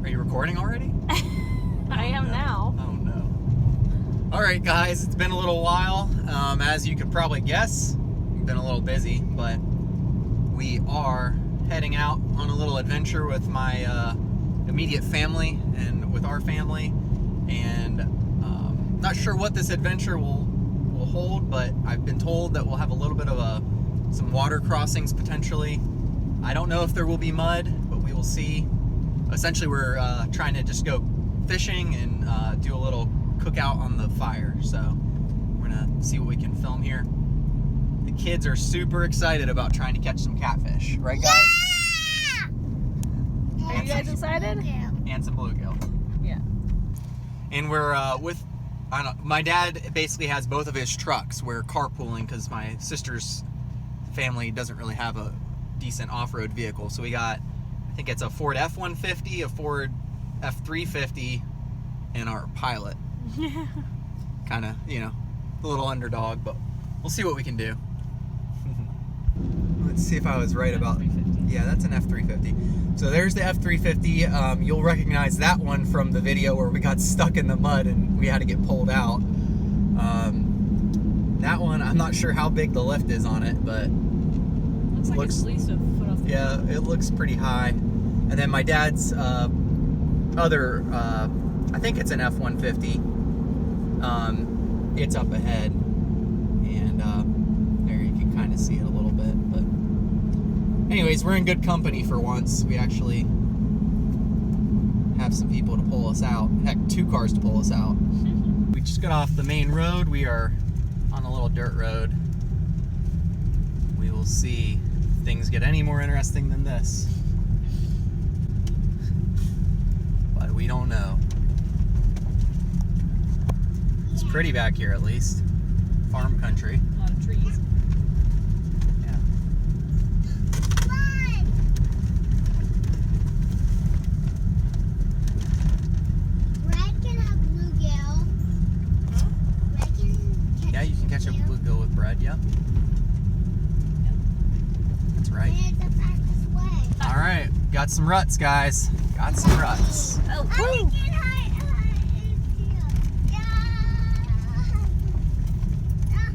Are you recording already? I am now. Oh no. Alright guys, it's been a little while. As you could probably guess, we've been a little busy, but we are heading out on a little adventure with my immediate family and with our family. And not sure what this adventure will hold, but I've been told that we'll have a little bit of some water crossings potentially. I don't know if there will be mud, but we will see. Essentially, we're trying to just go fishing and do a little cookout on the fire. So we're gonna see what we can film here. The kids are super excited about trying to catch some catfish, right guys? Yeah! Are you guys excited? And some bluegill. Yeah. And we're my dad basically has both of his trucks. We're carpooling because my sister's family doesn't really have a decent off-road vehicle. So we got, I think it's a Ford F-150, a Ford F-350, and our Pilot. Kind of, you know, a little underdog, but we'll see what we can do. Let's see if I was right about... Yeah, that's an F-350. So there's the F-350. You'll recognize that one from the video where we got stuck in the mud and we had to get pulled out. That one, I'm not sure how big the lift is on it, but... Looks like it's at least a foot off the ground. Yeah, it looks pretty high. And then my dad's other, I think it's an F-150. It's up ahead. And there you can kind of see it a little bit. But anyways, we're in good company for once. We actually have some people to pull us out. Heck, 2 cars to pull us out. We just got off the main road. We are on a little dirt road. We will see if things get any more interesting than this. But we don't know. It's pretty back here at least. Farm country. A lot of trees. Yeah. Red can have bluegill. Huh? Red can catch Yeah, you can catch a bluegill with bread, yeah. That's right. And it's the fastest way. Alright, got some ruts, guys. Got some ruts. Oh, Oh, woo! we can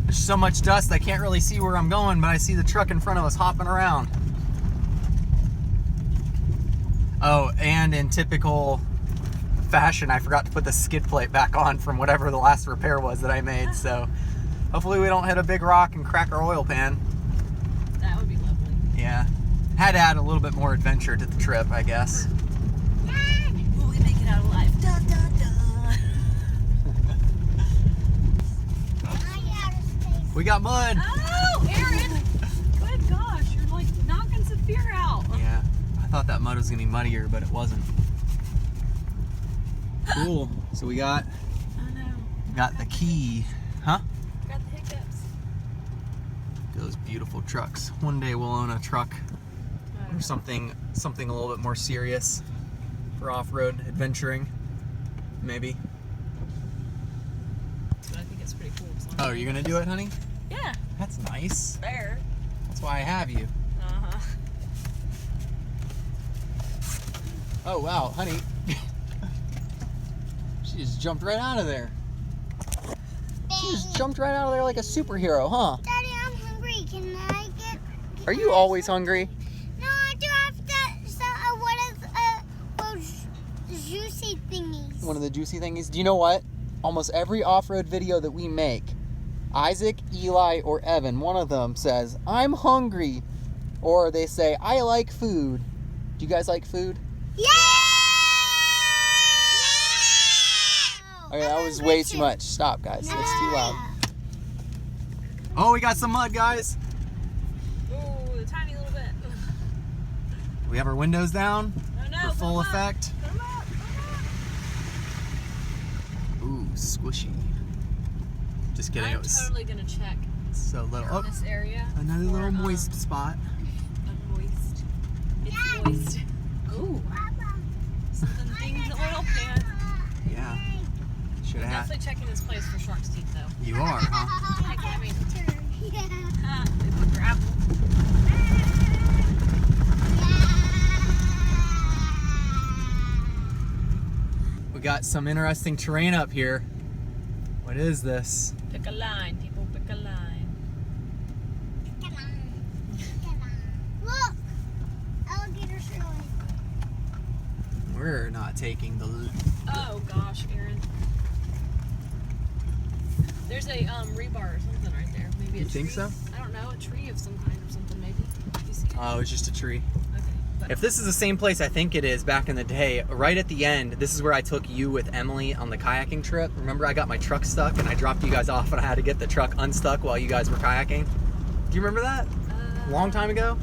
There's so much dust I can't really see where I'm going, but I see the truck in front of us hopping around. Oh, and in typical fashion, I forgot to put the skid plate back on from whatever the last repair was that I made, so hopefully we don't hit a big rock and crack our oil pan. That would be lovely. Yeah. Had to add a little bit more adventure to the trip, I guess. Will we make it out alive? Da, da, da. We got mud! Oh, Aaron! Good gosh, you're like knocking some fear out. Yeah, I thought that mud was gonna be muddier, but it wasn't. Cool. So we got Oh no. the key, huh? Got the hiccups. Those beautiful trucks. One day we'll own a truck or something a little bit more serious for off-road adventuring, maybe. But I think it's pretty cool. So Oh, you're gonna do it, honey? yeah, That's nice. there. That's why I have you. Uh-huh. Oh wow, honey. She just jumped right out of there. She just jumped right out of there like a superhero, huh? Daddy, I'm hungry. Can I get... Are you always hungry? No, I do have to... So, what is those juicy thingies? One of the juicy thingies. Do you know what? Almost every off-road video that we make, Isaac, Eli, or Evan, one of them says, "I'm hungry," or they say, "I like food." Do you guys like food? Yeah! Okay, that was way too much. Stop, guys. It's too loud. Oh, we got some mud, guys. Ooh, a tiny little bit. We have our windows down Oh no, for full put 'em up. effect. Put 'em up, put 'em Ooh, squishy. Just up. kidding. It I'm was totally gonna check so little. Oh, this area. another for, little moist spot. Moist. It's moist. Ooh, something dinged the oil pan. Yeah. Should have had. Definitely checking this place for shark's teeth though. You are, huh? Heck, I mean, Yeah. they put gravel. got some interesting terrain up here. What is this? Pick a line, people, pick a line. Look! Alligators showing. We're not taking the... Oh gosh, Aaron. There's a rebar or something right there. Maybe a You think tree? so? I don't know, a tree of some kind or something maybe. You see it? Oh, it's just a tree. Okay. But If this is the same place I think it is back in the day, right at the end, this is where I took you with Emily on the kayaking trip. Remember I got my truck stuck and I dropped you guys off and I had to get the truck unstuck while you guys were kayaking? Do you remember that? Long time ago?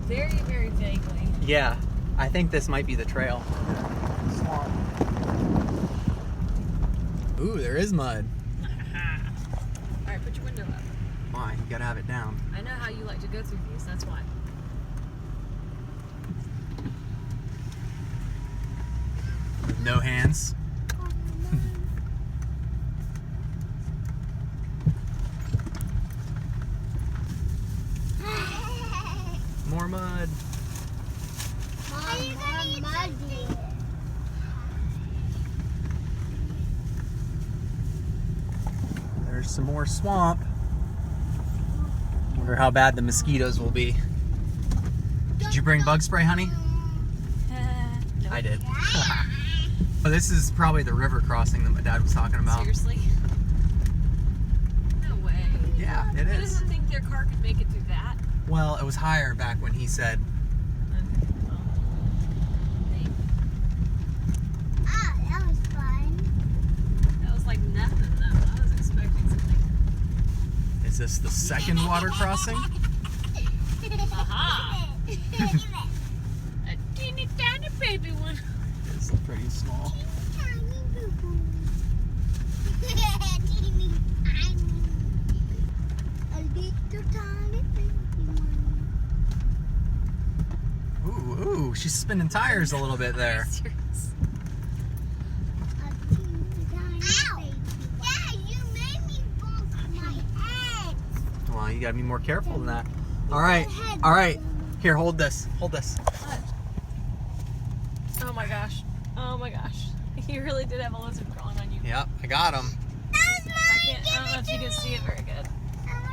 Very, very vaguely. Yeah, I think this might be the trail. Swamp. Ooh, there is mud. Alright, put your window up. Why? You gotta have it down. I know how you like to go through these, that's why. No hands. More mud. Muddy. There's some more swamp. Wonder how bad the mosquitoes will be. Did you bring bug spray, honey? No. I did. Oh, this is probably the river crossing that my dad was talking about. Seriously? No way. Yeah, it Who is. doesn't think their car could make it through that? Well, it was higher back when he said. Okay, well, hey, Ah, that was fun. that was like nothing though. I was expecting something. Is this the second water crossing? Aha! A teeny tiny baby one. It's pretty small. Tiny boo-boo. Teeny tiny. A little tiny baby one. Ooh, ooh, she's spinning tires a little bit there. A teeny tiny baby. Dad, you made me bump my head. Well, you gotta be more careful than that. All right, all right. Here, hold this. Hold this. Oh my gosh. Oh my gosh. You really did have a lizard crawling on you. Yep, I got him. I don't know if you can see it very good.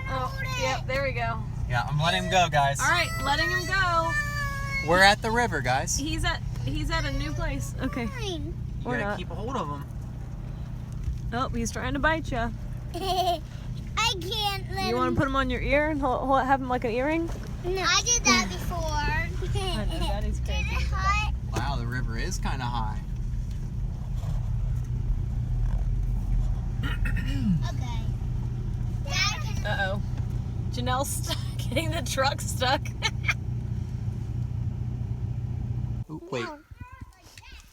Oh, yep, there we go. Yeah, I'm letting him go, guys. All right, letting him go. We're at the river, guys. He's at a new place. Okay. You Or gotta not. keep a hold of him. Oh, he's trying to bite you. I can't let You want to put him on your ear and have him like an earring? No. I did that before. I know, Daddy's Is crazy. it hot? Wow, the river is kind of high. Okay. Dad can... Uh-oh. Janelle's stuck, getting the truck stuck. Ooh, wait.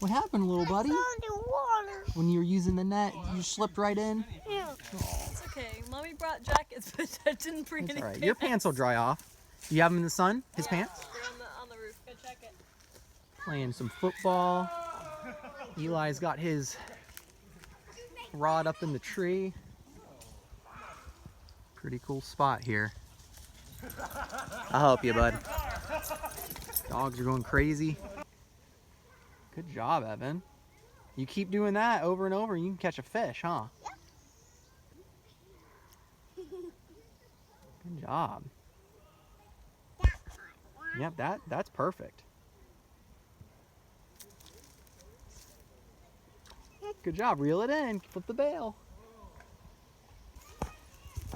What happened, little buddy? Underwater. When you were using the net, you slipped right in? Yeah. It's okay. Mommy brought jackets, but I didn't bring It's any all right. Your pants will dry off. Do you have them in the sun? His pants? They're on the roof. Go check it. Playing some football. Eli's got his rod up in the tree. Pretty cool spot here. I'll help you, bud. Dogs are going crazy. Good job, Evan. You keep doing that over and over and you can catch a fish, huh? Good job. Yep, that's perfect. Good job. Reel it in. Flip the bail.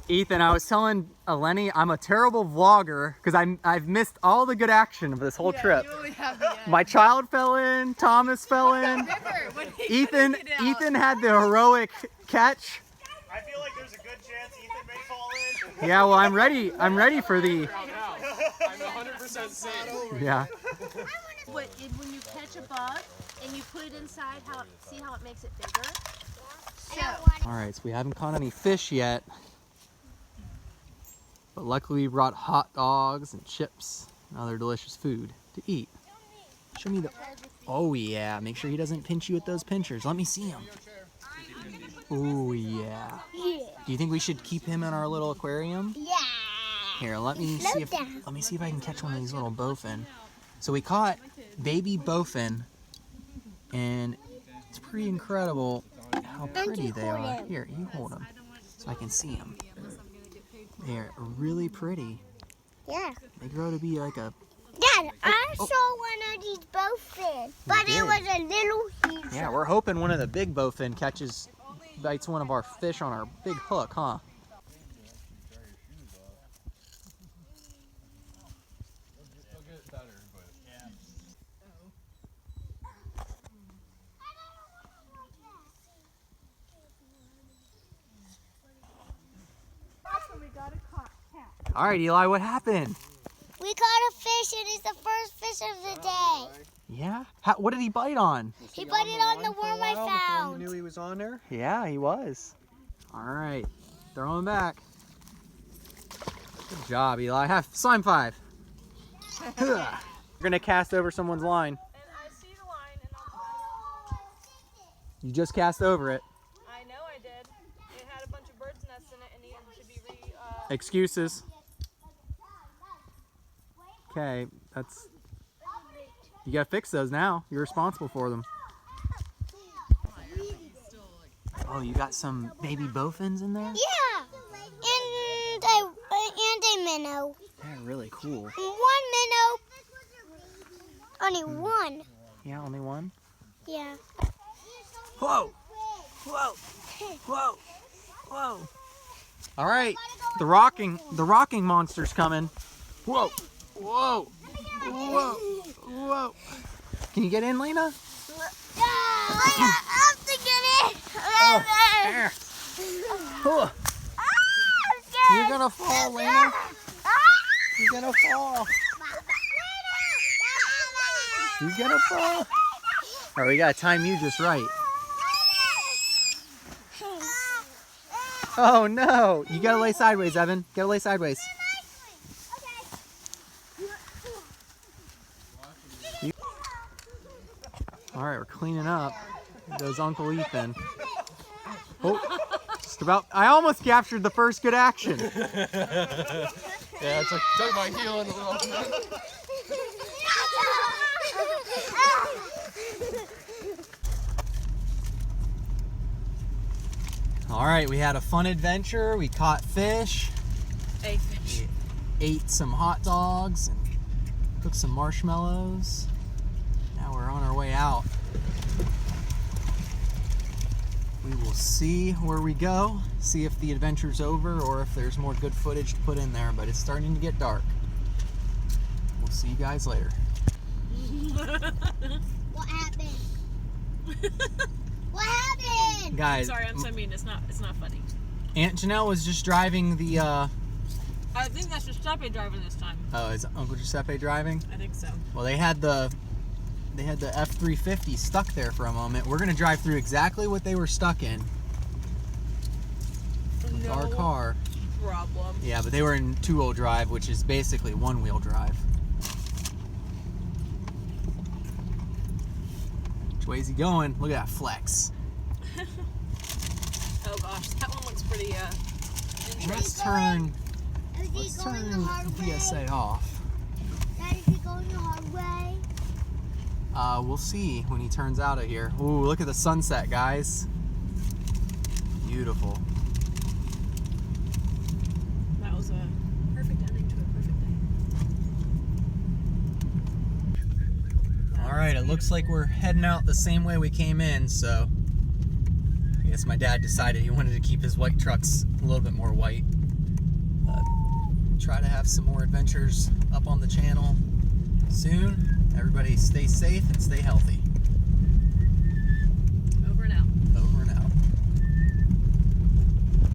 Ethan, I was telling Eleni I'm a terrible vlogger because I've missed all the good action of this whole trip. You only have the end. My child fell in. Thomas fell in. Ethan had the heroic catch. I feel like there's a good chance Ethan may fall in. Yeah, well, I'm ready. I'm ready for the. I'm 100% safe. Yeah. When you catch a bug and you put it inside, see how it makes it bigger? So, All right, so we haven't caught any fish yet. But luckily we brought hot dogs and chips and other delicious food to eat. Show me the... Oh yeah, make sure he doesn't pinch you with those pinchers. Let me see him. Oh yeah. Yeah. Do you think we should keep him in our little aquarium? Yeah. Here, let me see if I can catch one of these little bowfin. So we caught baby bowfin and It's pretty incredible how pretty they are. Here, you hold them so I can see them. They're really pretty. Yeah. They grow to be like a... Dad, I saw one of these bowfin, but it was a little huge. Yeah, we're hoping one of the big bowfin bites one of our fish on our big hook, huh? All right, Eli, what happened? We caught a fish, and it's the first fish of the day. Yeah? What did he bite on? He bit it on the worm I found. You knew he was on there? Yeah, he was. All right, throw him back. Good job, Eli. Slime 5. We're gonna cast over someone's line. And I see the line, and I'll You just cast over it. I know I did. It had a bunch of birds' nests in it, and it should be Excuses. Okay, you gotta fix those now. You're responsible for them. Oh, you got some baby bowfins in there? Yeah, and a minnow. They're really cool. One minnow. Only one. Yeah, only one. Yeah. Whoa! Whoa! Whoa! Whoa! All right, the rocking monster's coming. Whoa! Whoa! Whoa! Whoa! Can you get in, Lena? I have to get it. There. Oh, you're gonna fall, Lena. You're gonna fall. You're gonna fall. All right, we gotta time you just right. Oh no! You gotta lay sideways, Evan. Gotta lay sideways. All right, we're cleaning up. There goes Uncle Ethan. Oh, just about. I almost captured the first good action. Yeah, it's like talking about healing a little. All right, we had a fun adventure. We caught fish. a fish. We ate some hot dogs and cooked some marshmallows. Now we're on our way out. We will see where we go, see if the adventure's over or if there's more good footage to put in there, but it's starting to get dark. We'll see you guys later. What happened? What happened? Guys, Sorry, I'm so mean. It's not funny. Aunt Janelle was just driving the, I think that's Giuseppe driving this time. oh, is Uncle Giuseppe driving? I think so. Well, they had the F-350 stuck there for a moment. We're gonna drive through exactly what they were stuck in with our car. Problem. Yeah, but they were in two-wheel drive, which is basically one-wheel drive. Which way is he going? Look at that flex. Oh gosh, that one looks pretty Let's turn Is he going the hard way? VSA off. Dad, is he going the hard way? We'll see when he turns out of here. Ooh, look at the sunset, guys. Beautiful. That was a perfect ending to a perfect day. All right, it looks like we're heading out the same way we came in, so I guess my dad decided he wanted to keep his white trucks a little bit more white. But try to have some more adventures up on the channel soon. Everybody stay safe and stay healthy.